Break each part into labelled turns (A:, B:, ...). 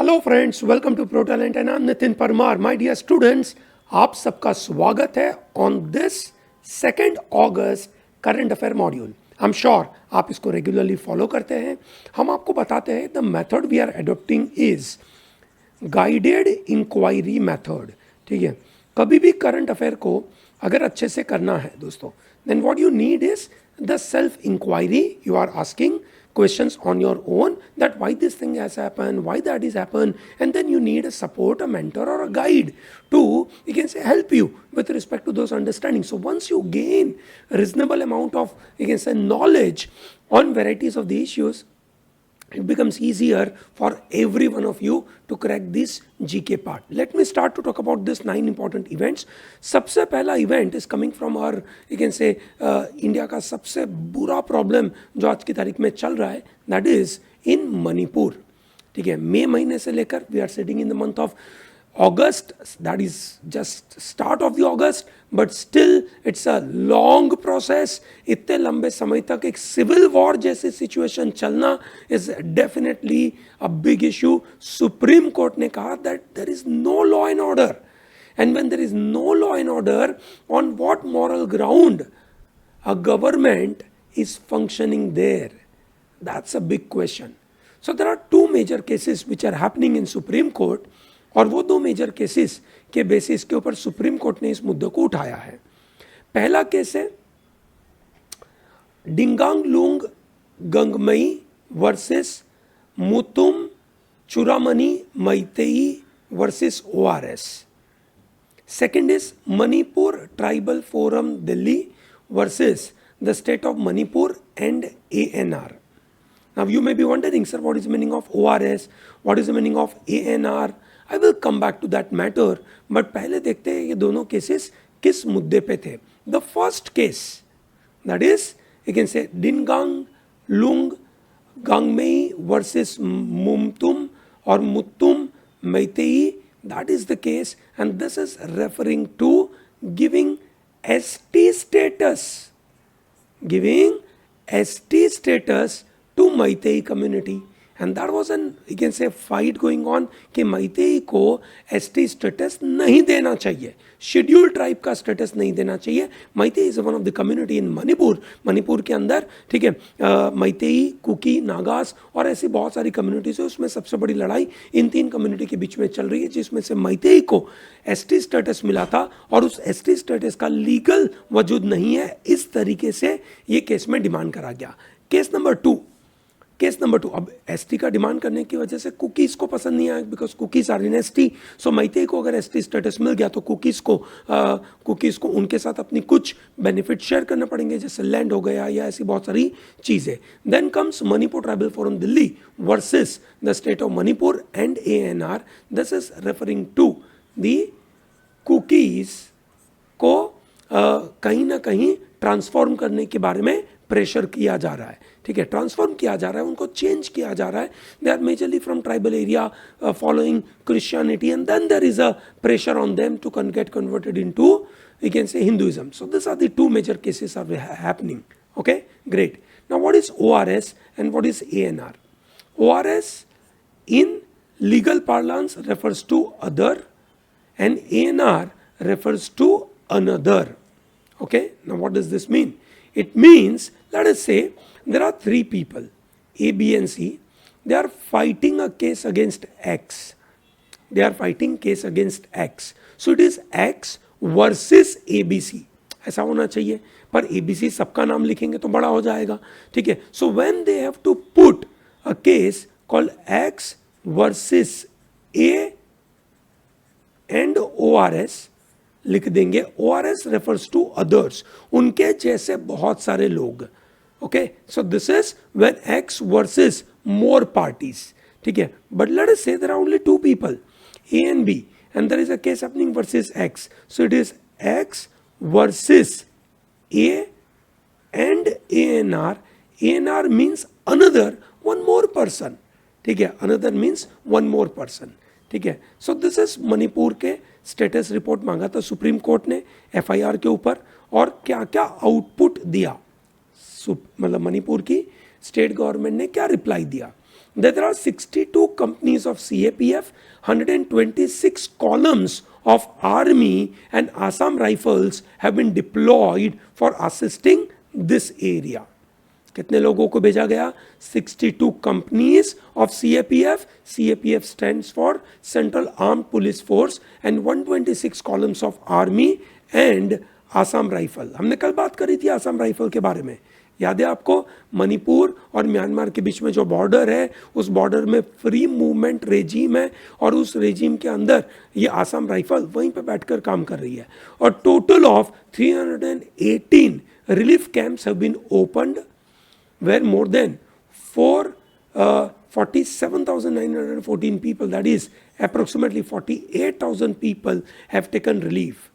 A: Hello friends, welcome to pro talent and I am Nitin Parmar. My dear students, आप सबका स्वागत है ऑन दिस 2 अगस्त current affair module. I am sure आप इसको रेगुलरली फॉलो करते हैं। हम आपको बताते हैं the method we are adopting is guided inquiry method. ठीक है, कभी भी करंट अफेयर को अगर अच्छे से करना है दोस्तों, then what you need is the self inquiry. You are asking questions on your own that why this thing has happened, why that is happened, and then you need a support, a mentor or a guide to, you can say, help you with respect to those understandings. So once you gain a reasonable amount of, you can say, knowledge on varieties of the issues, it becomes easier for every one of you to crack this GK part. Let me start to talk about this 9 important events. सबसे पहला event is coming from our, you can say, India का सबसे बुरा problem जो आज की तारीख में चल रहा है, that is in मणिपुर। ठीक है, मई महीने से लेकर we are sitting in the month of August, that is just start of the August, but still it's a long process. इतने लंबे समय तक एक सिविल वॉर जैसी सिचुएशन चलना is definitely a big issue. Supreme court ने कहा that there is no law and order, and when there is no law and order, on what moral ground a government is functioning there? That's a big question. So there are 2 major cases which are happening in Supreme Court, और वो 2 major cases के basis के ऊपर supreme court ने इस मुद्दे को उठाया है। पहला केस है Dingangliung Gangmei versus Mutum Churamani Meitei versus ORS। Second is Manipur tribal forum Delhi versus the state of Manipur and ANR। Now you may be wondering, sir, what is the meaning of ORS? What is the meaning of ANR? I will come back to that matter, but पहले देखते हैं ये दोनों cases किस मुद्दे पे थे। The first case, that is, you can say डिंगांगलुंग गांगमेई versus मुमतुम or मुत्तुम Meitei, that is the case, and this is referring to giving ST status, giving ST status to Meitei community, and that was an, you can say, fight going on कि मैतेई को ST status नहीं देना चाहिए, scheduled tribe का status नहीं देना चाहिए। Meitei is one of the community in Manipur. Manipur के अंदर, ठीक है, मैतेई, कुकी, नागास और ऐसी बहुत सारी कम्युनिटीज है। उसमें सबसे बड़ी लड़ाई इन 3 कम्युनिटी के बीच में चल रही है, जिसमें से मैतेई को ST स्टेटस मिला था और उस ST स्टेटस का लीगल वजूद नहीं है। इस तरीके से ये केस में डिमांड करा गया। केस नंबर 2, अब ST का डिमांड करने की वजह से कुकीज़ को पसंद नहीं आया, because Kukis are in ST। So Meitei को अगर ST स्टेटस मिल गया तो कुकीज़ को उनके साथ अपनी कुछ बेनिफिट शेयर करने पड़ेंगे, जैसे लैंड हो गया या ऐसी बहुत सारी चीज़ें। Then comes Manipur tribal forum Delhi versus the state of Manipur and ANR। This is referring to the Kukis को कहीं ना कहीं ट्रांसफॉर्म करने के बारे में प्रेशर किया जा रहा है। ठीक है, ट्रांसफॉर्म किया जा रहा है, उनको चेंज किया जा रहा है। They are majorly from tribal area following Christianity, and then there is a pressure on them to get converted into, you can say, Hinduism. So this are the 2 major cases are happening. Okay, great. Now what is ORS and what is ANR? ORS in legal parlance refers to other and ANR refers to another. Okay, now what does this mean? It means, let us say, there are 3 people, A, B and C. They are fighting a case against X. They are fighting case against X. So it is X versus ABC. ऐसा होना चाहिए, पर ABC सबका नाम लिखेंगे तो बड़ा हो जाएगा। ठीक है, so when they have to put a case called X versus A and ORS, लिख देंगे ORS refers to others, उनके जैसे बहुत सारे लोग। Okay, so this is when X versus more parties। ठीक है, but let us say there are only 2 people, A and B, and there is a case happening versus X. So it is X versus A and ANR. ANR means another, one more person। ठीक है, another means one more person। ठीक है, सो this is Manipur के status report मांगा था supreme court ने FIR के ऊपर, और क्या क्या आउटपुट दिया, मतलब मणिपुर की स्टेट गवर्नमेंट ने क्या रिप्लाई दिया। that there are 62 companies of CAPF, 126 columns of Army and Assam Rifles have been deployed for assisting this area. कितने लोगों को भेजा गया? 62 companies of CAPF. CAPF stands for Central Armed Police Force and 126 columns of Army and Assam rifle. हमने कल बात करी थी आसाम राइफल के बारे में, याद है आपको? मणिपुर और म्यांमार के बीच में जो बॉर्डर है, उस बॉर्डर में फ्री मूवमेंट रेजीम है और उस रेजीम के अंदर ये आसाम राइफल वहीं पे बैठकर काम कर रही है. और total of 318 relief camps have been opened where more than 47,914 people, that is approximately 48,000 people have taken relief.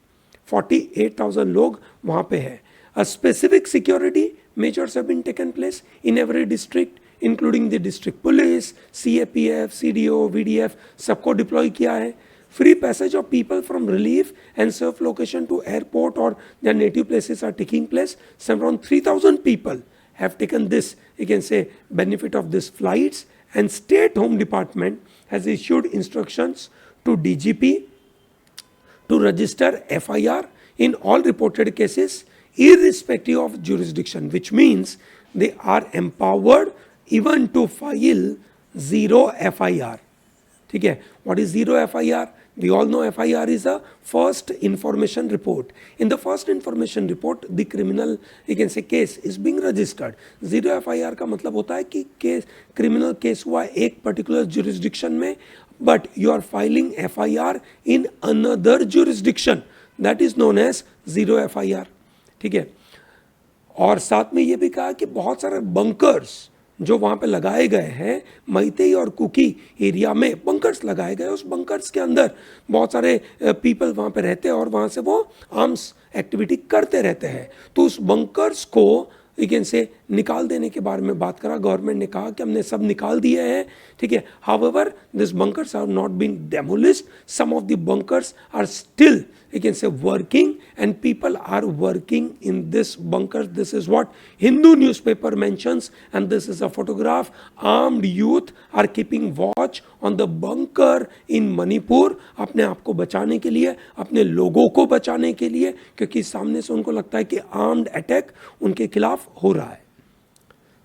A: 48,000 लोग वहाँ पे है. A specific security measures have been taken place in every district, including the district police, CAPF, CDO, VDF, सबको deploy किया है. Free passage of people from relief and safe location to airport or their native places are taking place. Some around 3,000 people have taken this, you can say, benefit of these flights, and State Home Department has issued instructions to DGP to register FIR in all reported cases irrespective of jurisdiction, which means they are empowered even to file zero FIR. ठीक है? What is zero FIR? We all know FIR is a first information report. In the first information report, the criminal, you can say, case is being registered. Zero FIR का मतलब होता है कि case, criminal case हुआ एक particular jurisdiction में, but you are filing FIR in another jurisdiction. That is known as zero FIR. ठीक है? और साथ में ये भी कहा कि बहुत सारे बंकर्स जो वहाँ पे लगाए गए हैं, मैतेई और कुकी एरिया में बंकर्स लगाए गए. उस बंकर्स के अंदर बहुत सारे पीपल वहाँ पे रहते हैं और वहाँ से वो आर्म्स एक्टिविटी करते रहते हैं. तो उस बंकर्स को यू कैन से निकाल देने के बारे में बात करा. गवर्नमेंट ने कहा कि हमने सब निकाल दिए हैं. ठीक है? However this bunkers have not been demolished. Some of the bunkers are still, you can say, working, and people are working in this bunker. This is what Hindu newspaper mentions, and this is a photograph. Armed youth are keeping watch on the bunker in Manipur, अपने आप को बचाने के लिए, अपने लोगों को बचाने के लिए, क्योंकि सामने से उनको लगता है कि आर्म्ड अटैक उनके खिलाफ हो रहा है.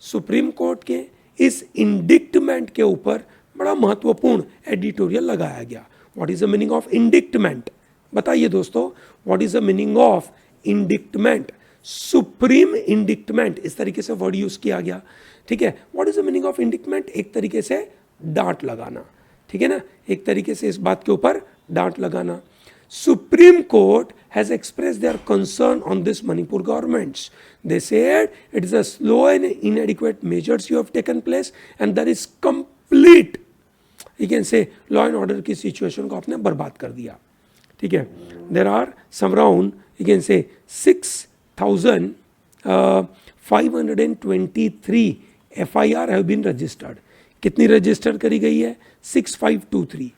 A: सुप्रीम कोर्ट के इस इंडिक्टमेंट के ऊपर बड़ा महत्वपूर्ण एडिटोरियल लगाया गया. What is the meaning of indictment? बताइए दोस्तों, what is the meaning of indictment? Supreme indictment, इस तरीके से वर्ड यूज किया गया. ठीक है? What is the meaning of indictment? एक तरीके से डांट लगाना. ठीक है ना? एक तरीके से इस बात के ऊपर डांट लगाना. Supreme Court has expressed their concern on this Manipur governments. They said it is a slow and inadequate measures you have taken place, and there is complete, you can say, law and order की situation को आपने बर्बाद कर दिया. ठीक है? There are some around, you can say, 6,523 FIR have been registered. कितनी register करी गई है? 6523.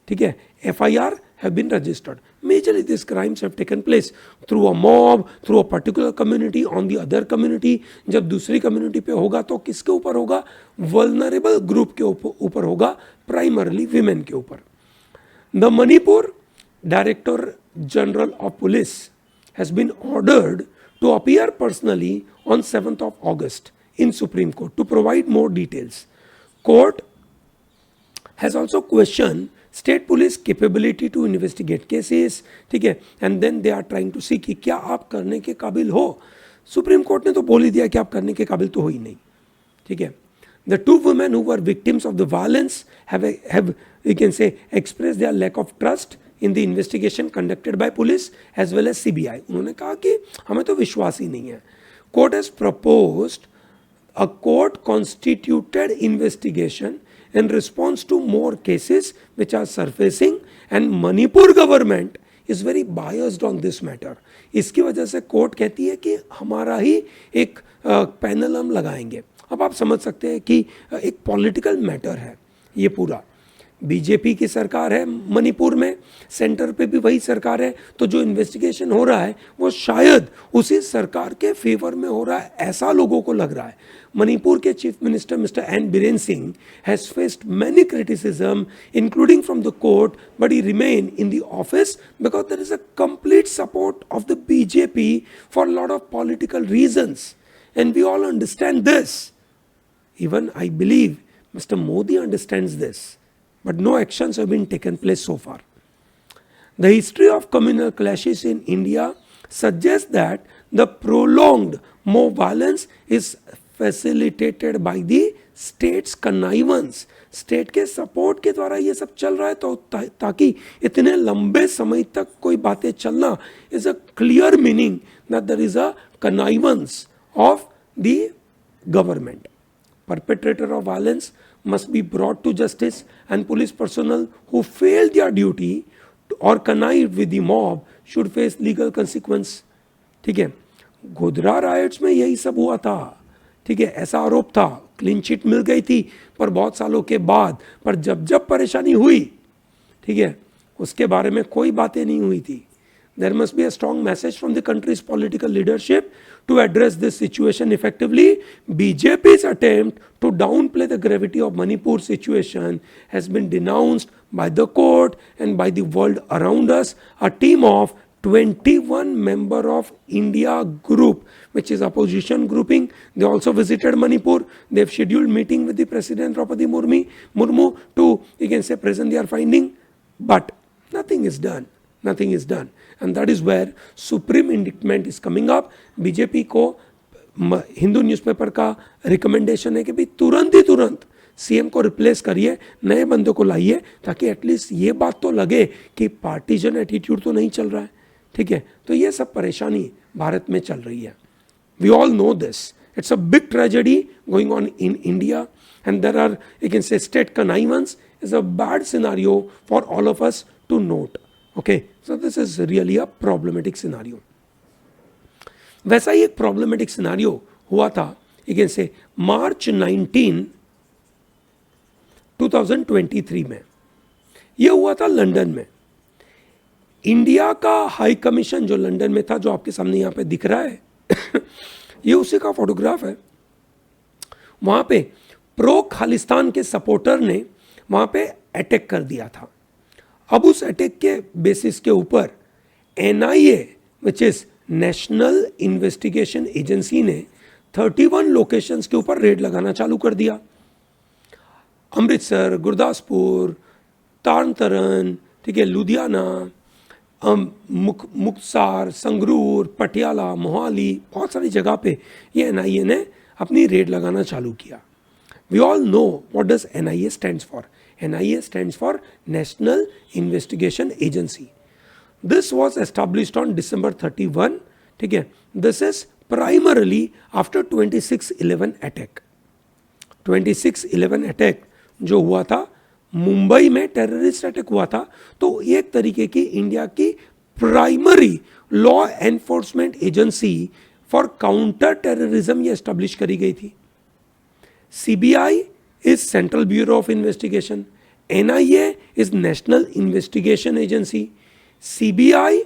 A: ठीक है? FIR have been registered. Majorly these crimes have taken place through a mob, through a particular community on the other community. जब दूसरी community पे होगा तो किसके ऊपर होगा? Vulnerable group के ऊपर होगा, primarily women के ऊपर. The Manipur Director General of Police has been ordered to appear personally on 7th of August in Supreme Court to provide more details. Court has also questioned state police capability to investigate cases. ठीक है? And then they are trying to see कि क्या आप करने के काबिल हो. Supreme court ने तो बोल ही दिया कि आप करने के काबिल तो हो ही नहीं. ठीक है? The two women who were victims of the violence have you can say expressed their lack of trust in the investigation conducted by police as well as CBI. उन्होंने कहा कि हमें तो विश्वास ही नहीं है. Court has proposed a court constituted investigation in response to more cases which are surfacing, and Manipur government is very biased on this matter. इसकी वजह से कोर्ट कहती है कि हमारा ही एक पैनल हम लगाएंगे. अब आप समझ सकते हैं कि एक पॉलिटिकल मैटर है ये पूरा, बीजेपी की सरकार है मणिपुर में, सेंटर पे भी वही सरकार है, तो जो इन्वेस्टिगेशन हो रहा है वो शायद उसी सरकार के फेवर में हो रहा है, ऐसा लोगों को लग रहा है. मणिपुर के chief minister mister N Biren Singh has faced many criticism including from the court, but he remain in the office because there is a complete support of the BJP for lot of political reasons, and we all understand this. Even I believe Mr. Modi understands this, but no actions have been taken place so far. The history of communal clashes in India suggests that the prolonged mob violence is facilitated by the state's connivance. State के support के द्वारा ये सब चल रहा है, तो ताकि इतने लंबे समय तक कोई बातें चलना is a clear meaning that there is a connivance of the government. Perpetrator of violence must be brought to justice, and police personnel who failed their duty or connived with the mob should face legal consequence. ठीक है, Godhra rights में यही सब हुआ था. ठीक है, ऐसा आरोप था, क्लीन चिट मिल गई थी पर बहुत सालों के बाद, पर जब जब परेशानी हुई, ठीक है, उसके बारे में कोई बातें नहीं हुई थी. There must be a strong message from the country's political leadership to address this situation effectively. BJP's attempt to downplay the gravity of Manipur situation has been denounced by the court and by the world around us. A team of 21 member of India group, which is opposition grouping, they also visited Manipur. They have scheduled meeting with the President Draupadi Murmu to, you can say, present their finding, but nothing is done. Nothing is done. And that is where supreme indictment is coming up. BJP को Hindu newspaper का recommendation है कि भाई तुरंत ही तुरंत CM को replace करिए, नए बंदों को लाइए, ताकि एटलीस्ट ये बात तो लगे कि पार्टीजन एटीट्यूड तो नहीं चल रहा है. ठीक है, तो ये सब परेशानी भारत में चल रही है. We all know this. It's a big tragedy going on in India, and there are, you can say, state connivance is a bad scenario for all of us to note. Okay, so this is really a problematic scenario. वैसा ही एक problematic scenario हुआ था, you can say, March 19, 2023 में. ये हुआ था London में. India का हाई कमीशन जो लंदन में था, जो आपके सामने यहाँ पे दिख रहा है, ये उसी का फोटोग्राफ है. वहाँ पे प्रो खालिस्तान के सपोर्टर ने वहाँ पे अटैक कर दिया था. अब उस अटैक के बेसिस के ऊपर NIA, which is national investigation agency, ने 31 लोकेशंस के ऊपर रेड लगाना चालू कर दिया. अमृतसर, गुरदासपुर, तारन तारण, ठीक है, लुधियाना, मुक्तसर, संगरूर, पटियाला, मोहाली, बहुत सारी जगह पे ये NIA ने अपनी रेड लगाना चालू किया. We all know what does NIA stands for. NIA stands for National Investigation Agency. This was established on December 31. ठीक है, this is primarily after 26/11 attack. 26/11 attack जो हुआ था, मुंबई में टेररिस्ट अटैक हुआ था, तो एक तरीके की इंडिया की primary law enforcement agency for counter terrorism ये एस्टेब्लिश करी गई थी. CBI is Central Bureau of Investigation. NIA is National Investigation Agency. CBI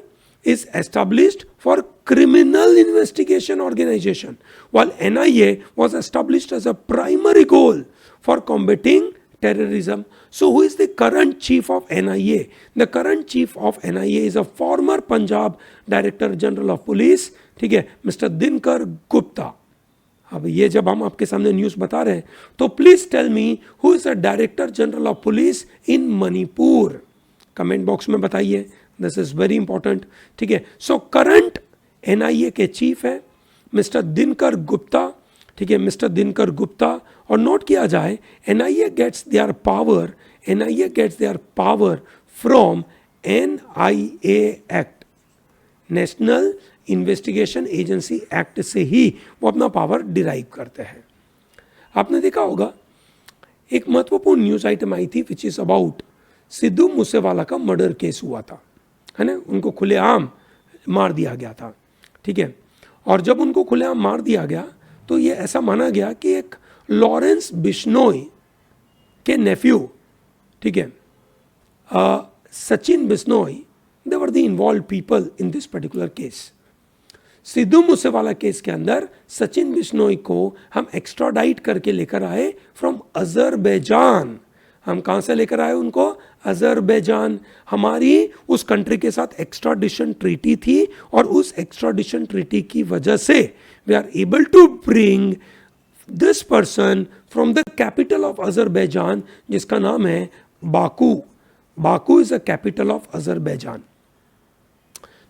A: is established for criminal investigation organization, while NIA was established as a primary goal for combating terrorism. So who is the current chief of NIA? The current chief of NIA is a former Punjab Director General of Police, ठीक है, Mr. Dinkar Gupta. अब ये जब हम आपके सामने news बता रहे हैं, तो please tell me who is the director general of police in Manipur. Comment box में बताइए, दिस इज वेरी इंपॉर्टेंट. ठीक है, सो करंट NIA के चीफ है मिस्टर दिनकर गुप्ता. ठीक है, मिस्टर दिनकर गुप्ता. और नोट किया जाए, NIA gets their power from NIA act, national investigation agency act से ही वो अपना पावर डिराइव करते हैं. आपने देखा होगा एक महत्वपूर्ण न्यूज आइटम आई थी which is about Sidhu Moosewala का मर्डर केस हुआ था, है ना. उनको खुलेआम मार दिया गया था. ठीक है, और जब उनको खुलेआम मार दिया गया तो ये ऐसा माना गया कि एक लॉरेंस बिश्नोई के नेफ्यू, ठीक है, Sachin Bishnoi, they were the involve people in this particular case. Sidhu Moosewala case के अंदर सचिन बिश्नोई को हम एक्स्ट्राडाइट करके लेकर आए फ्रॉम अजरबैजान. हम कहाँ से लेकर आए उनको? अजरबैजान. हमारी उस कंट्री के साथ एक्स्ट्राडिशन ट्रीटी थी और उस एक्स्ट्राडिशन ट्रीटी की वजह से we are able to bring this person from the capital of Azerbaijan, जिसका नाम है Baku. Baku is the capital of Azerbaijan.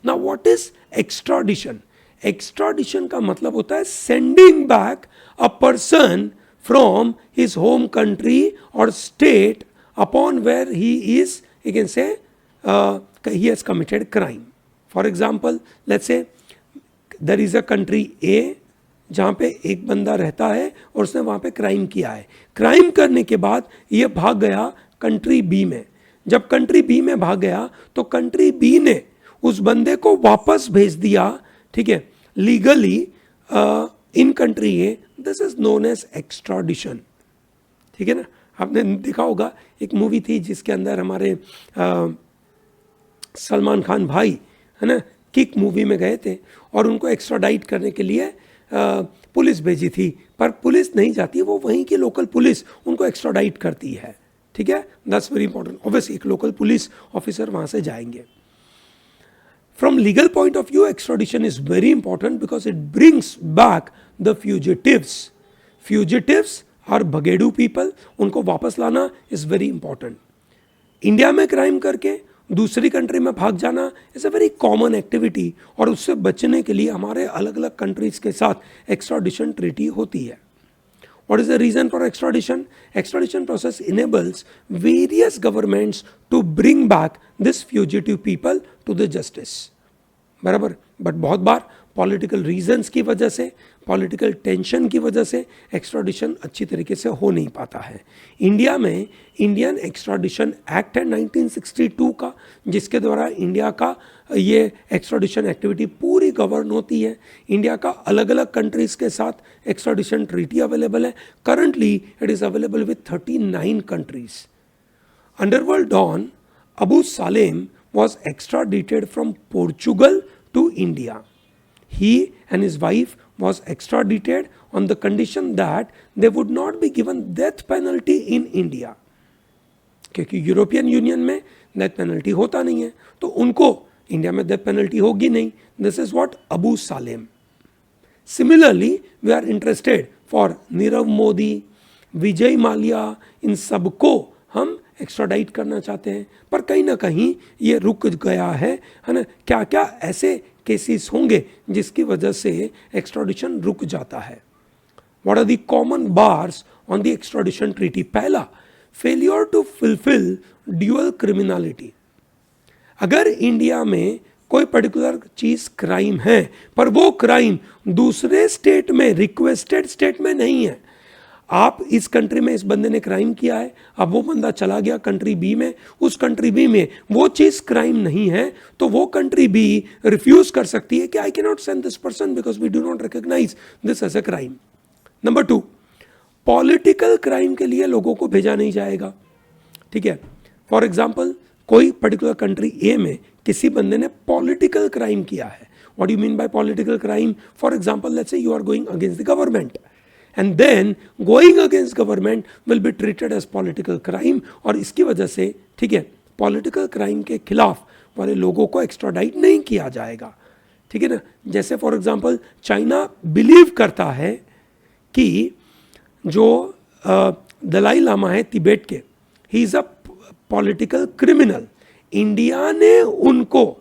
A: Now what is extradition? Extradition का मतलब होता है sending back a person from his home country और state upon where he is, you can say he has committed crime. For example, let's say there is a country A जहाँ पे एक बंदा रहता है और उसने वहाँ पे क्राइम किया है. क्राइम करने के बाद ये भाग गया कंट्री बी में. जब कंट्री बी में भाग गया तो कंट्री बी ने उस बंदे को वापस भेज दिया, ठीक है, legally in country A. This is known as extradition. ठीक है ना. आपने देखा होगा एक मूवी थी जिसके अंदर हमारे सलमान खान भाई, है ना, किक मूवी में गए थे और उनको एक्स्ट्राडाइट करने के लिए पुलिस भेजी थी, पर पुलिस नहीं जाती, वो वहीं की लोकल पुलिस उनको एक्स्ट्राडाइट करती है. ठीक है, दैट्स वेरी इंपॉर्टेंट. ऑब्वियसली एक लोकल पुलिस ऑफिसर वहां से जाएंगे. From legal point of view, extradition is very important because it brings back the fugitives. Fugitives are bhagedu people. उनको वापस लाना is very important. इंडिया में क्राइम करके दूसरी कंट्री में भाग जाना is a very common activity और उससे बचने के लिए हमारे अलग अलग कंट्रीज के साथ एक्स्ट्राडिशन ट्रीटी होती है. What is the reason for extradition? Extradition process enables various governments to bring back this fugitive people to the justice. बराबर. बट बहुत बार पॉलिटिकल रीजंस की वजह से, पॉलिटिकल टेंशन की वजह से एक्स्ट्राडिशन अच्छी तरीके से हो नहीं पाता है. इंडिया में इंडियन एक्स्ट्राडिशन एक्ट है 1962 का, जिसके द्वारा इंडिया का ये एक्स्ट्राडिशन एक्टिविटी पूरी गवर्न होती है. इंडिया का अलग अलग कंट्रीज के साथ एक्स्ट्राडिशन ट्रीटी अवेलेबल है. Currently it is available with 39 countries. Underworld don Abu Salem was extradited from Portugal to India. He and his wife was extradited on the condition that they would not be given death penalty in India. क्योंकि European union में death penalty होता नहीं है, तो उनको India में death penalty होगी नहीं. This is what Abu Salem. Similarly we are interested for Nirav Modi, Vijay Mallya, इन सबको हम एक्स्ट्राडाइट करना चाहते हैं, पर कहीं ना कहीं ये रुक गया है ना. क्या क्या ऐसे केसेस होंगे जिसकी वजह से एक्स्ट्राडिशन रुक जाता है? What are the common bars on the extradition treaty? पहला, failure to fulfil dual criminality. अगर इंडिया में कोई पर्टिकुलर चीज क्राइम है पर वो क्राइम दूसरे स्टेट में, रिक्वेस्टेड स्टेट में नहीं है. आप इस कंट्री में इस बंदे ने क्राइम किया है, अब वो बंदा चला गया कंट्री बी में, उस कंट्री बी में वो चीज क्राइम नहीं है, तो वो कंट्री बी रिफ्यूज कर सकती है कि I can not send this person because we do not recognise this as a crime. Number 2, political crime के लिए लोगों को भेजा नहीं जाएगा. ठीक है. फॉर एग्जाम्पल, कोई पर्टिकुलर कंट्री ए में किसी बंदे ने पॉलिटिकल क्राइम किया है. What do you mean by political crime? For example, let's say you are going against the government, and then going against government will be treated as political crime. और इसकी वजह से, ठीक है, पॉलिटिकल क्राइम के खिलाफ वाले लोगों को एक्स्ट्राडाइट नहीं किया जाएगा. ठीक है ना. जैसे फॉर एग्जांपल चाइना बिलीव करता है कि जो दलाई लामा है तिब्बत के, he is a political criminal. India ने उनको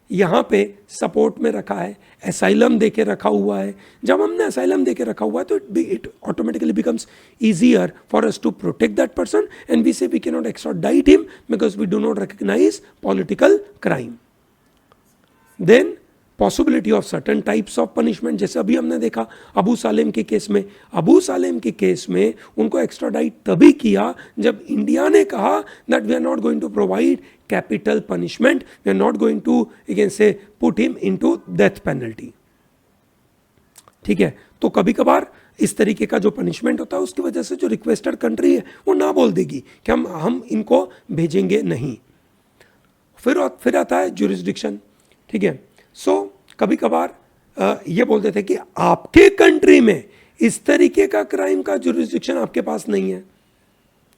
A: यहाँ पे सपोर्ट में रखा है, असाइलम देके रखा हुआ है. जब हमने असाइलम देके रखा हुआ है तो it automatically becomes easier for us to protect that person and we say we can not extradite him because we do not recognize political crime. Then possibility of certain types of punishment, जैसे अभी हमने देखा अबू सालेम के case में. अबू सालेम के case में उनको extradite तभी किया जब इंडिया ने कहा that we are not going to provide capital punishment, we are not going to again say put him into death penalty. ठीक है. तो कभी कभार इस तरीके का जो पनिशमेंट होता है उसकी वजह से जो रिक्वेस्टेड कंट्री है वो ना बोल देगी कि हम इनको भेजेंगे नहीं. फिर आता है जुरिस्डिक्शन, ठीक है। सो कभी कभार ये बोलते थे कि आपके कंट्री में इस तरीके का क्राइम का जुरिस्डिक्शन आपके पास नहीं है,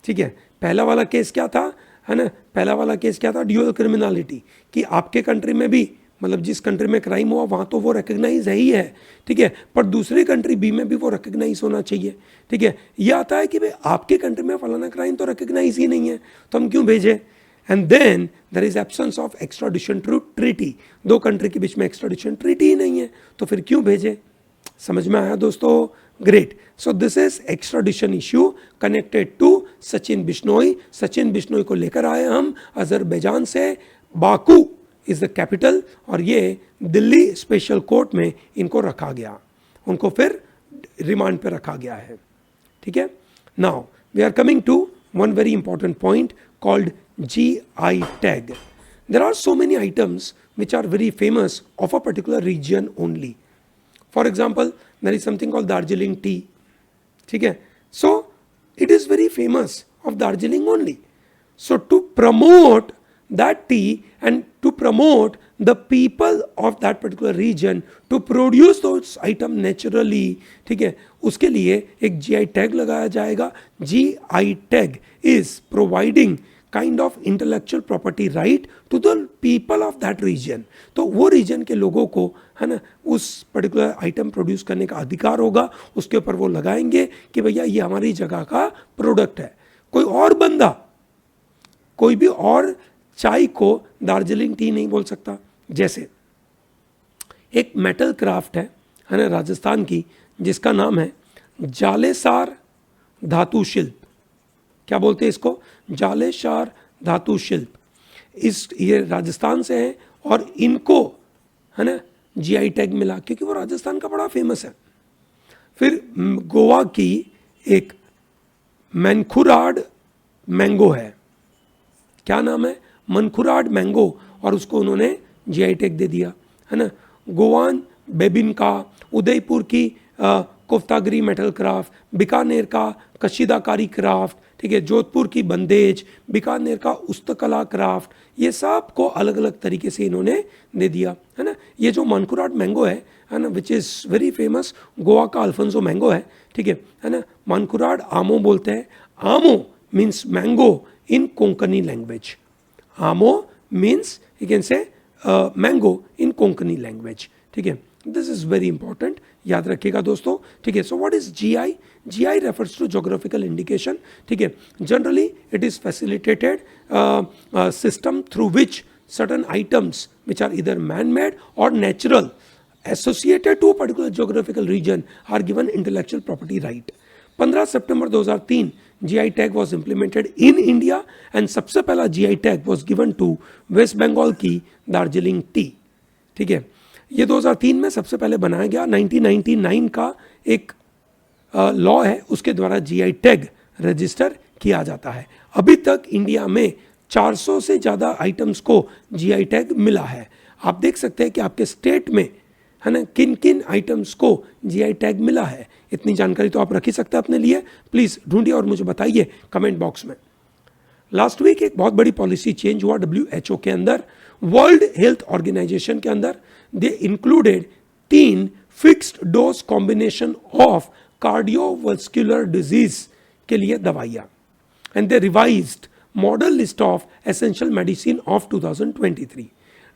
A: ठीक है। पहला वाला केस क्या था, है ना, पहला वाला केस क्या था, ड्यूअल क्रिमिनलिटी, कि आपके कंट्री में भी, मतलब जिस कंट्री में क्राइम हुआ वहाँ तो वो रिकग्नाइज है ही है, ठीक है, पर दूसरी कंट्री बी में भी वो रिकग्नाइज होना चाहिए, ठीक है। ये आता है कि भाई आपके कंट्री में फलाना क्राइम तो रिकग्नाइज ही नहीं है, तो हम क्यों भेजें। And then there is absence of extradition treaty, दो कंट्री के बीच में एक्स्ट्राडिशन ट्रीटी ही नहीं है, तो फिर क्यों भेजें। समझ में आया दोस्तों, great. So this is extradition issue connected to Sachin Bishnoi. Sachin Bishnoi को लेकर आए हम अजरबैजान से, बाकू इज द कैपिटल, और ये दिल्ली स्पेशल कोर्ट में इनको रखा गया, उनको फिर रिमांड पे रखा गया है, ठीक है। Now we are coming to one very important point called GI tag. There are so many items which are very famous of a particular region only. For example, there is something called Darjeeling tea, ठीक है। So it is very famous of Darjeeling only. So to promote that tea and to promote the people of that particular region to produce those item naturally, ठीक है, उसके लिए एक GI tag लगाया जाएगा। GI tag is providing kind of intellectual property right to the people of that region. तो वो reason के लोगों को, है ना, उस पर्टिकुलर आइटम प्रोड्यूस करने का अधिकार होगा, उसके ऊपर वो लगाएंगे कि भैया ये हमारी जगह का प्रोडक्ट है। कोई और बंदा, कोई भी और चाय को दार्जिलिंग टी नहीं बोल सकता। जैसे एक मेटल क्राफ्ट है ना, राजस्थान की, जिसका नाम है जालेसार धातु शिल्प। क्या बोलते हैं इसको, जालेसार धातु शिल्प। ये राजस्थान से है और इनको, है ना, GI टैग मिला क्योंकि वो राजस्थान का बड़ा फेमस है। फिर गोवा की एक मनखुराड मैंगो है, क्या नाम है, मनखुराड मैंगो, और उसको उन्होंने GI टैग दे दिया, है ना। गोवान बेबिनका, उदयपुर की कोफ्तागिरी मेटल क्राफ्ट, बीकानेर का कशीदाकारी क्राफ्ट, ठीक है, जोधपुर की बंदेज, बीकानेर का उस्तकला क्राफ्ट, ये सब को अलग अलग तरीके से इन्होंने दे दिया, है ना। ये जो मनखुराड मैंगो है ना, which is very famous, Goa का अल्फोंसो मैंगो है, ठीक है ना। मनखुराड आमो बोलते हैं। आमो means mango in Konkani language. आमो means you can say mango in Konkani language, ठीक है। दिस इज वेरी इंपॉर्टेंट, याद रखिएगा दोस्तों, ठीक है। So what is GI? GI refers to geographical indication, ठीक है। Generally it is facilitated system through which certain items which are either man-made or natural associated to a particular geographical region are given intellectual property right. 15 September 2003 GI tag was implemented in India and सबसे पहला GI tag was given to West Bengal की Darjeeling T, ठीक है। ये 2003 में सबसे पहले बनाया गया। 1999 का एक लॉ है, उसके द्वारा GI टैग रजिस्टर किया जाता है। अभी तक इंडिया में 400 से ज़्यादा आइटम्स को GI टैग मिला है। आप देख सकते हैं कि आपके स्टेट में, है ना, किन किन आइटम्स को GI टैग मिला है। इतनी जानकारी तो आप रख ही सकते हैं अपने लिए। प्लीज़ ढूंढिए और मुझे बताइए कमेंट बॉक्स में। लास्ट वीक एक बहुत बड़ी पॉलिसी चेंज हुआ WHO के अंदर, वर्ल्ड हेल्थ ऑर्गेनाइजेशन के अंदर। They included 3 fixed dose combination of cardiovascular disease के लिए दवाइयाँ, and they revised model list of essential medicine of 2023।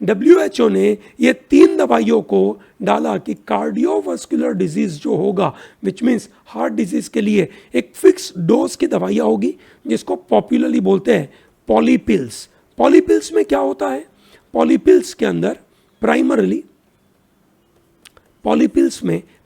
A: WHO ने ये 3 दवाइयों को डाला कि कार्डियोवास्कुलर डिजीज जो होगा, विच मीन्स हार्ट डिजीज के लिए एक फिक्स डोज की दवाइयाँ होगी, जिसको पॉपुलरली बोलते हैं पॉलीपिल्स। पॉलीपिल्स में क्या होता है, पॉलीपिल्स के अंदर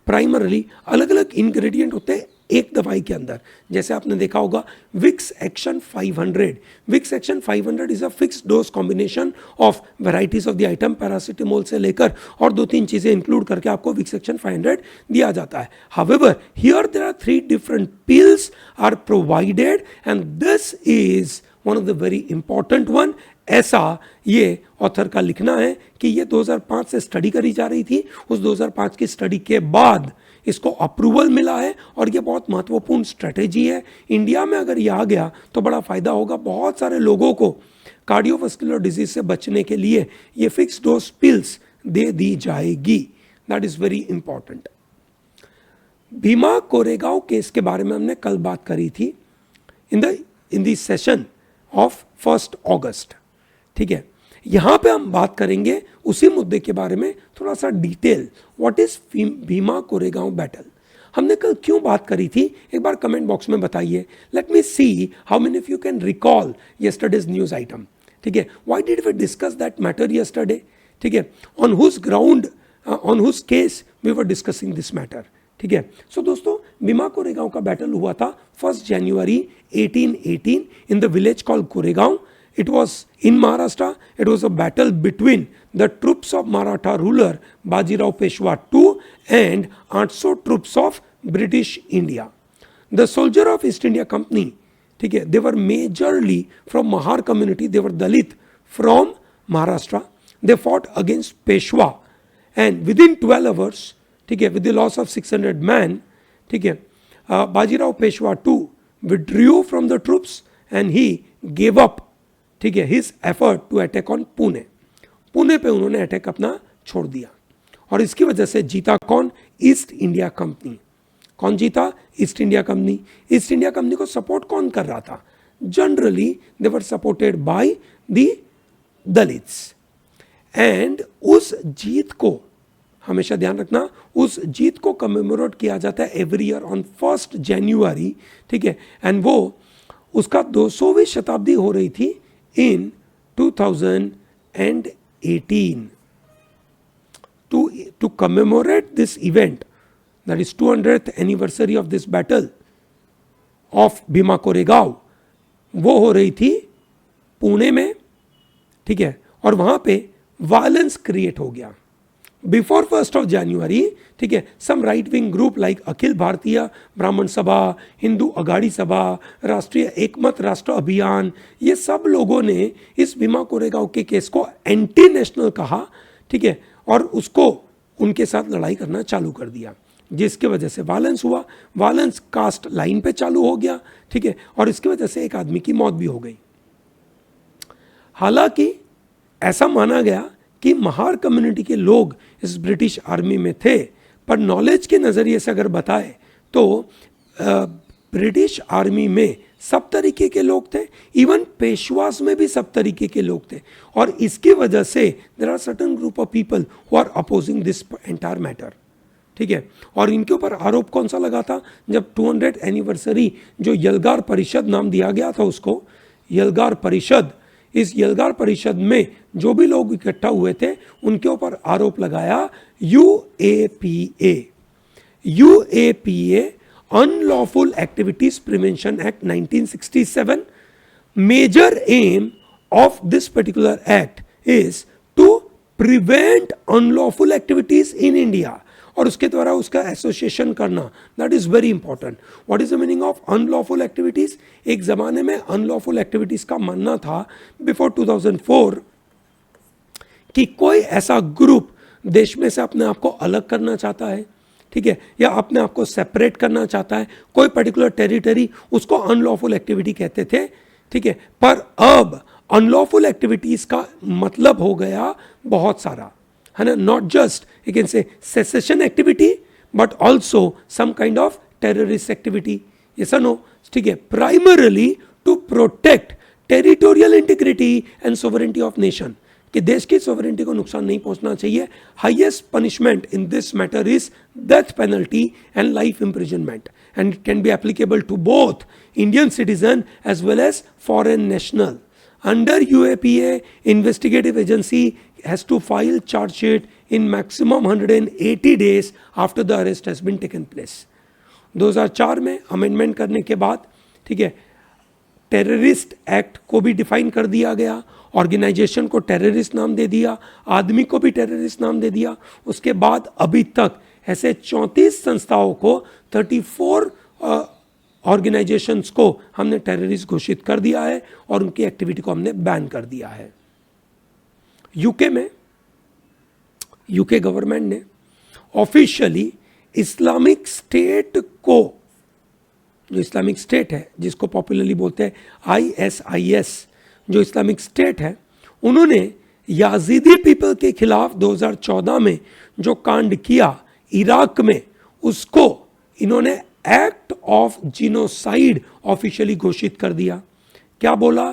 A: प्राइमरली अलग अलग इंग्रेडिएंट होते हैं एक दवाई के अंदर। जैसे आपने देखा होगा Vicks action 500। Vicks action 500 is a fixed dose combination of varieties of the item, paracetamol से लेकर और 2-3 चीजें इंक्लूड करके आपको विक्स एक्शन 500 दिया जाता है। However here there are 3 different pills are provided and this is one of the very important one. ऐसा ये ऑथर का लिखना है कि ये 2005 से स्टडी करी जा रही थी। उस 2005 की स्टडी के बाद इसको अप्रूवल मिला है और ये बहुत महत्वपूर्ण स्ट्रेटेजी है। इंडिया में अगर ये आ गया तो बड़ा फायदा होगा। बहुत सारे लोगों को कार्डियोवास्कुलर डिजीज से बचने के लिए ये फिक्स डोज पिल्स दे दी जाएगी। That is very important. Bhima Koregaon case के बारे में हमने कल बात करी थी इन द सेशन ऑफ 1 अगस्त। ठीक है, यहां पे हम बात करेंगे उसी मुद्दे के बारे में थोड़ा सा detail. What is Bhima Koregaon battle, हमने कल क्यों बात करी थी, एक बार कमेंट बॉक्स में बताइए। Let me see how many of you can recall yesterday's news item. ठीक है, why did we discuss that matter yesterday? ठीक है, on whose ground, on whose case we were discussing this matter. ठीक है, सो दोस्तों भीमा कोरेगांव का बैटल हुआ था 1 जनवरी 1818 in the village called Koregaon. It was in Maharashtra. It was a battle between the troops of Maratha ruler Bajirao Peshwa II and 800 troops of British India. The soldier of East India Company, ठीक है, they were majorly from Mahar community. They were Dalit from Maharashtra. They fought against Peshwa, and within 12 hours, ठीक है, with the loss of 600 men, ठीक है, Bajirao Peshwa II withdrew from the troops and he gave up, ठीक है, his effort to attack on Pune. Pune पे उन्होंने attack अपना छोड़ दिया और इसकी वजह से जीता कौन? East India company. कौन जीता? East India company. East India company को सपोर्ट कौन कर रहा था? Generally they were supported by the Dalits. And उस जीत को हमेशा ध्यान रखना, उस जीत को कमेमोरेट किया जाता है एवरी ईयर ऑन 1 जनवरी. ठीक है, एंड वो उसका 200वीं शताब्दी हो रही थी in 2018. To commemorate this event, that is 200th anniversary of this battle of Bhima Koregaon, वो हो रही थी पुणे में. ठीक है, और वहां पे वायलेंस क्रिएट हो गया बिफोर 1 जनवरी. ठीक है, सम right wing group like Akhil Bharatiya ब्राह्मण सभा, हिंदू अगाड़ी सभा, राष्ट्रीय एकमत राष्ट्र अभियान, ये सब लोगों ने इस भीमा कोरेगांव के केस को एंटी नेशनल कहा. ठीक है, और उसको उनके साथ लड़ाई करना चालू कर दिया, जिसके वजह से वायलेंस हुआ. वायलेंस कास्ट लाइन पे चालू हो गया. ठीक है, और इसकी वजह से एक आदमी की मौत भी हो गई. हालांकि ऐसा माना गया कि महार कम्युनिटी के लोग इस ब्रिटिश आर्मी में थे, पर नॉलेज के नज़रिए से अगर बताए तो ब्रिटिश आर्मी में सब तरीके के लोग थे. इवन पेशवास में भी सब तरीके के लोग थे. और इसकी वजह से there are certain group of people who are opposing this entire matter. ठीक है, और इनके ऊपर आरोप कौन सा लगा था? जब 200 एनिवर्सरी जो यलगार परिषद नाम दिया गया था उसको, यलगार परिषद, इस यलगार परिषद में जो भी लोग इकट्ठा हुए थे उनके ऊपर आरोप लगाया UAPA. UAPA, unlawful activities prevention act 1967. Major aim of this particular act is to prevent unlawful activities in India, और उसके द्वारा उसका एसोसिएशन करना. That is very important. What is the meaning of unlawful activities? एक जमाने में unlawful activities का मानना था बिफोर 2004 कि कोई ऐसा ग्रुप देश में से अपने आप को अलग करना चाहता है, ठीक है, या अपने आप को सेपरेट करना चाहता है, कोई पर्टिकुलर टेरिटरी, उसको अनलॉफुल एक्टिविटी कहते थे. ठीक है, पर अब अनलॉफुल एक्टिविटीज का मतलब हो गया बहुत सारा, है ना. Not just you can say secession activity but also some kind of terrorist activity. yes or no? ठीक है, primarily to protect territorial integrity and sovereignty of nation, कि देश की sovereignty को नुकसान नहीं पहुंचना चाहिए. highest punishment in this matter is death penalty and life imprisonment, and it can be applicable to both Indian citizen as well as foreign national. Under UAPA, investigative agency has to file charge sheet in maximum 180 days after the arrest has been taken place. 2004 में amendment करने के बाद, ठीक है, terrorist act को भी define कर दिया गया, ऑर्गेनाइजेशन को टेररिस्ट नाम दे दिया, आदमी को भी टेररिस्ट नाम दे दिया. उसके बाद अभी तक ऐसे 34 संस्थाओं को, 34 ऑर्गेनाइजेशंस को हमने टेररिस्ट घोषित कर दिया है और उनकी एक्टिविटी को हमने बैन कर दिया है. यूके में यूके गवर्नमेंट ने ऑफिशियली इस्लामिक स्टेट को, जो इस्लामिक स्टेट है जिसको पॉपुलरली बोलते हैं ISIS, जो इस्लामिक स्टेट है, उन्होंने याजीदी पीपल के खिलाफ 2014 में जो कांड किया इराक में, उसको इन्होंने एक्ट ऑफ जीनोसाइड ऑफिशियली घोषित कर दिया। क्या बोला?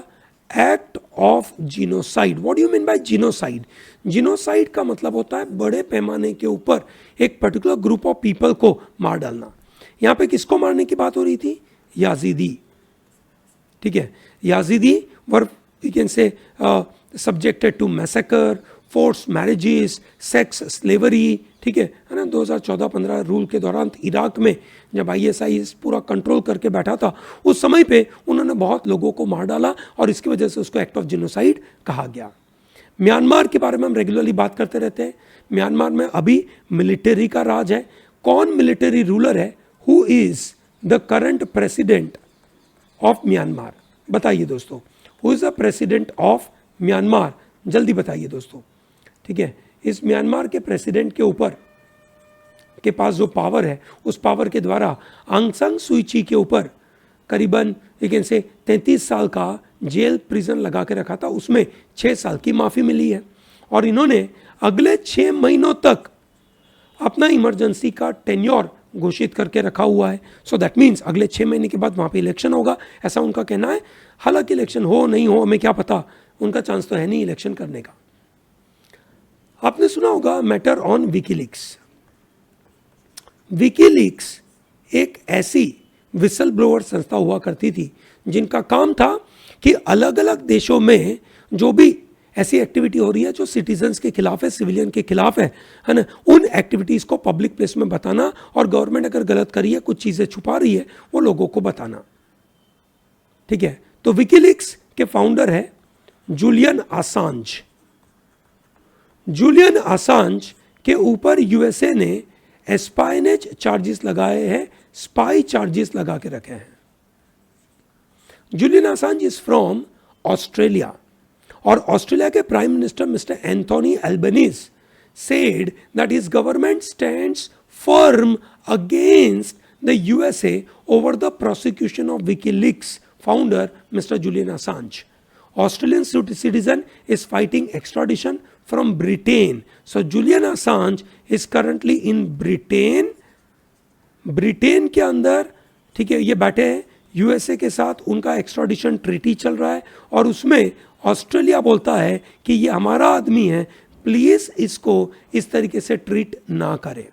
A: Act of genocide. What do you mean bye genocide? Genocide का मतलब होता है बड़े पैमाने के ऊपर एक पर्टिकुलर ग्रुप ऑफ पीपल को मार डालना। यहां पे किसको मारने की बात हो रही थी? याजीदी। ठीक है, Yazidi were you can say subjected to massacre, forced marriages, sex slavery. ठीक है ना, 2014-15 रूल के दौरान इराक में जब ISIS पूरा कंट्रोल करके बैठा था, उस समय पे उन्होंने बहुत लोगों को मार डाला और इसकी वजह से उसको एक्ट ऑफ जीनोसाइड कहा गया। म्यांमार के बारे में हम रेगुलरली बात करते रहते हैं। म्यांमार में अभी मिलिट्री का राज है। कौन मिलिट्री रूलर है? Who is the current president of Myanmar? बताइए दोस्तों, who is the president of Myanmar? जल्दी बताइए दोस्तों। ठीक है, इस म्यांमार के प्रेसिडेंट के ऊपर के पास जो पावर है, उस पावर के द्वारा आंग सान सू की के ऊपर करीबन यू कैन से 33 साल का जेल प्रिजन लगा के रखा था, उसमें 6 साल की माफ़ी मिली है और इन्होंने अगले 6 महीनों तक अपना इमरजेंसी का टेन्योर घोषित करके रखा हुआ है। सो दैट मीन्स अगले 6 महीने के बाद वहाँ पे इलेक्शन होगा, ऐसा उनका कहना है। हालांकि इलेक्शन हो नहीं हो हमें क्या पता, उनका चांस तो है नहीं इलेक्शन करने का। आपने सुना होगा मैटर ऑन विकीलीक्स। विकीलीक्स एक ऐसी विसल ब्लोअर संस्था हुआ करती थी जिनका काम था कि अलग अलग देशों में जो भी ऐसी एक्टिविटी हो रही है जो सिटीजन्स के खिलाफ है, सिविलियन के खिलाफ है ना, उन एक्टिविटीज को पब्लिक प्लेस में बताना और गवर्नमेंट अगर गलत कर रही है, कुछ चीजें छुपा रही है, वो लोगों को बताना। ठीक है, तो विकीलीक्स के फाउंडर है जूलियन असांज। जूलियन असांज के ऊपर यूएसए ने एस्पाइनेज चार्जेस लगाए हैं, स्पाई चार्जेस लगा के रखे हैं। Julian Assange is from Australia और ऑस्ट्रेलिया के prime minister mister Anthony Albanese said that his government stands firm against the USA over the prosecution of WikiLeaks founder Mr. Julian Assange. Australian citizen is fighting extradition from Britain. So Julian Assange is currently in Britain. Britain के अंदर, ठीक है, ये बैठे हैं USA के साथ, उनका एक्स्ट्राडिशन ट्रीटी चल रहा है और उसमें ऑस्ट्रेलिया बोलता है कि ये हमारा आदमी है, प्लीज इसको इस तरीके से ट्रीट ना करें।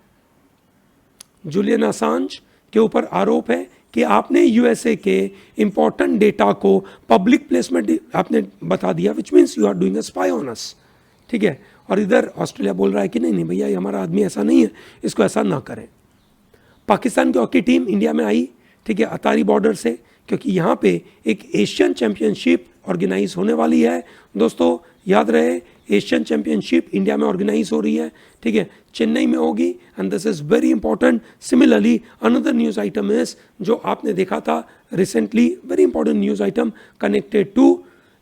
A: जूलियन असांज के ऊपर आरोप है कि आपने यूएसए के इंपॉर्टेंट डेटा को पब्लिक प्लेस में आपने बता दिया, which means you are doing a spy on us. ठीक है, और इधर ऑस्ट्रेलिया बोल रहा है कि नहीं नहीं भैया, ये हमारा आदमी ऐसा नहीं है, इसको ऐसा ना करें। पाकिस्तान की हॉकी टीम इंडिया में आई, ठीक है, अतारी बॉर्डर से, क्योंकि यहाँ पे एक एशियन चैंपियनशिप ऑर्गेनाइज होने वाली है। दोस्तों याद रहे, एशियन चैंपियनशिप इंडिया में ऑर्गेनाइज हो रही है, ठीक है, चेन्नई में होगी, and this is very important. Similarly another news item is, जो आपने देखा था recently, very important news item connected to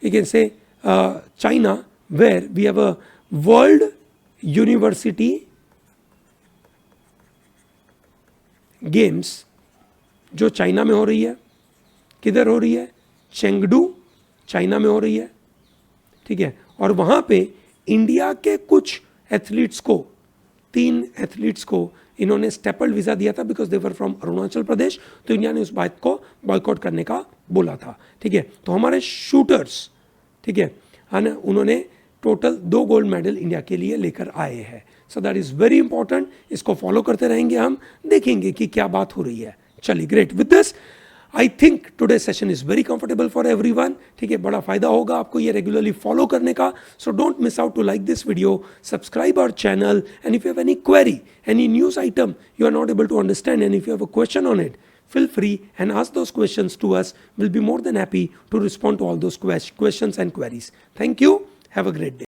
A: you can say China, where we have a world university games जो चाइना में हो रही है। किधर हो रही है? चेंगडू, चाइना में हो रही है। ठीक है, और वहाँ पे इंडिया के कुछ एथलीट्स को, 3 एथलीट्स को इन्होंने स्टेपल्ड वीज़ा दिया था because they were from Arunachal Pradesh, तो इंडिया ने उस बात को बॉयकॉट करने का बोला था। ठीक है, तो हमारे शूटर्स, ठीक है ना, उन्होंने टोटल 2 गोल्ड मेडल इंडिया के लिए लेकर आए हैं। So that is very important, इसको फॉलो करते रहेंगे, हम देखेंगे कि क्या बात हो रही है। चलिए, great. With this I think today session is very comfortable for everyone. ठीक है, बड़ा फायदा होगा आपको ये रेगुलरली फॉलो करने का। So don't miss out to like this video, subscribe our channel, and if you have any query, any news item you are not able to understand, and if you have a question on it, feel free and ask those questions to us. We'll be more than happy to respond to all those questions and queries. Thank you. Have a great day.